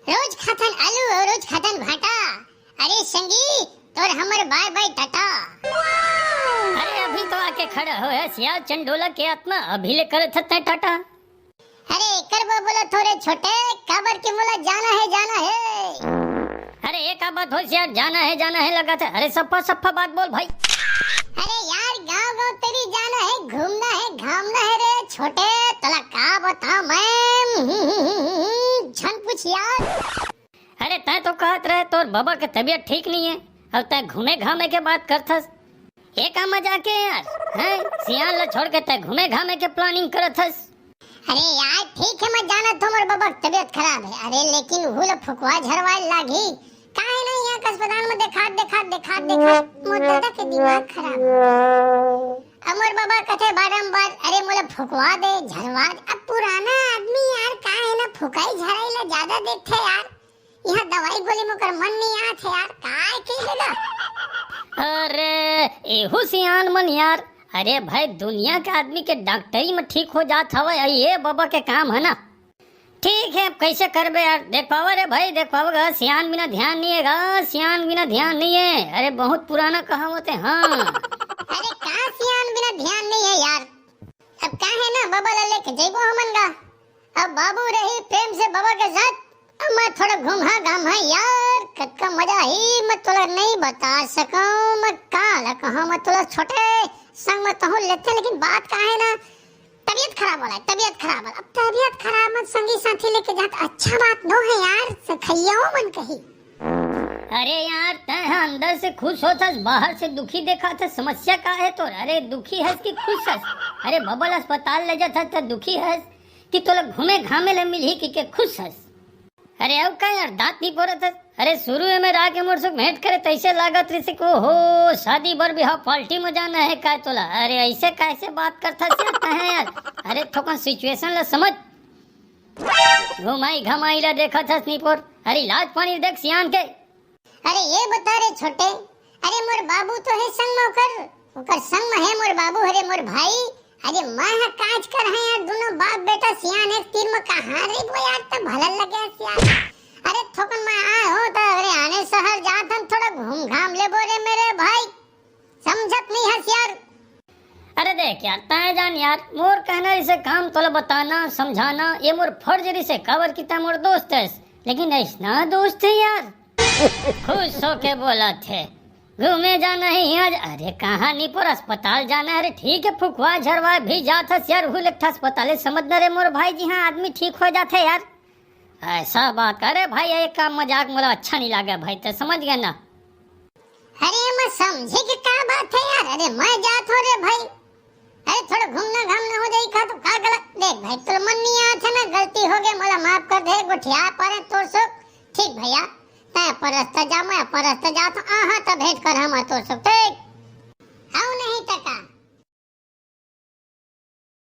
रोज खातन आलू और रोज खातन भाटा। अरे संगी तोर हमर बाय बाय टाटा। अरे अभी तो आके खड़ा हो है सिया चंडोला के आत्मा अभी ले कर थते टाटा। अरे करबो बोला थोड़े छोटे काबर के बोला जाना है। अरे एक बात हो यार, जाना है लगा था। अरे सफा बात बोल भाई। अरे यार गांव तेरी जाना है, घूमना है, घामना है रे छोटे। तला का बता मैं झन पूछ यार। अरे तय तो कहत रहे तोर बाबा के तबीयत ठीक नहीं है, अब तय घूमे घामे के बात करथस। एक मजाक है यार, हैं सियान ला छोड़ के तय घूमे घामे के प्लानिंग करथस। अरे यार ठीक है मैं जाना तुम्हारे बाबा की तबीयत खराब है। अरे लेकिन हुल फुकवा झरवाए लागी काहे नहीं यहाँ अस्पताल में देखा मोटा के दिमाग खराब। अमर बाबा कहते बारंबार अरे मोला फुकवा दे झरवा दे। अब पुराना आदमी यार काहे ना फुकाई झराई ला ज्यादा देखते यार। यहाँ दवाई गोली में कर मन नहीं आते यार काहे के लेगा। अरे एहू सियान मन यार। अरे भाई दुनिया के आदमी के डॉक्टरी में ठीक हो जात हवे, ये बाबा के काम है ना। ठीक है अब कैसे करबे यार, देख पावा रे भाई, देख पावा सियान बिना ध्यान नहीं है, सियान बिना ध्यान नहीं है। अरे बहुत पुराना कहावत है। हाँ अरे कहाँ सियान बिना ध्यान नहीं है यार। अब काहे ना बाबा ला लेके जइबो हमन गा। अब बाबू रही प्रेम से बाबा के साथ। अब मैं थोड़ा घूमा घामा यार कतका मजा ही मैं तोला नहीं बता सकूं। मैं काला कहा मैं तोला छोटे संग में तो लेते, लेकिन बात काहे ना तबीयत खराब होला। अब तबीयत खराब मत संगी साथी लेके जात अच्छा बात नो है यार। सखैयाओ मन कही। अरे यार तय अंदर से खुश होता, बाहर से दुखी देखा था। समस्या का है तो? अरे दुखी है कि खुश है? अरे बबल अस्पताल ले जाता था दुखी है कि तो लोग घूमे घामे ले मिली कि खुश है। अरे अब का यार दांत नहीं पोरा था। अरे शुरू में रा के मोर से भेंट करे तैसे लागत रही को हो शादी बर बिहाव पार्टी में जाना है काय तोला। अरे ऐसे कैसे बात करता है यार। अरे थोड़ा सिचुएशन ला समझ। घुमाई घमाई ला देखा था स्नीपोर। अरे इलाज पानी देख सियान के। अरे ये बता रे छोटे, अरे मोर बाबू तो है संग में ओकर संग में है मोर बाबू। अरे मोर भाई अरे मैं काज कर है यार। दोनों बाप बेटा सियान एक तीर में कहां रे वो यार तो भला लगे सियान। अरे थोकन मैं आ हो तो अरे आने शहर जात हम थोड़ा घूम घाम ले बोरे मेरे भाई। समझत नहीं है यार। अरे देख यार तय जान यार, मोर कहना इसे काम तोला बताना समझाना ये मोर फर्ज रिसे कवर किता मोर दोस्त है। लेकिन ऐसा दोस्त है यार खुश होके बोला थे घूमे जाना है यहाँ। अरे कहाँ नहीं पर अस्पताल जाना है। अरे ठीक है फुकवा झरवा भी जाता यार। हुल अस्पताल समझना रे मोर भाई जी। हाँ आदमी ठीक हो जाते यार। ऐसा बात करे भाई, एक काम मजाक मोला अच्छा नहीं लगा भाई, तो समझ गया ना। अरे मैं समझे कि क्या बात है यार। अरे मैं जात हो रे भाई। अरे थोड़ा घूमना घामना हो जाए का तो का गलत। देख भाई तो मन नहीं आता ना, गलती हो गई मोला माफ कर दे। गुठिया पर तोर सब ठीक भैया तय पर रास्ता जा मैं पर रास्ता जा तो आहा तो भेंट कर हम तोर सब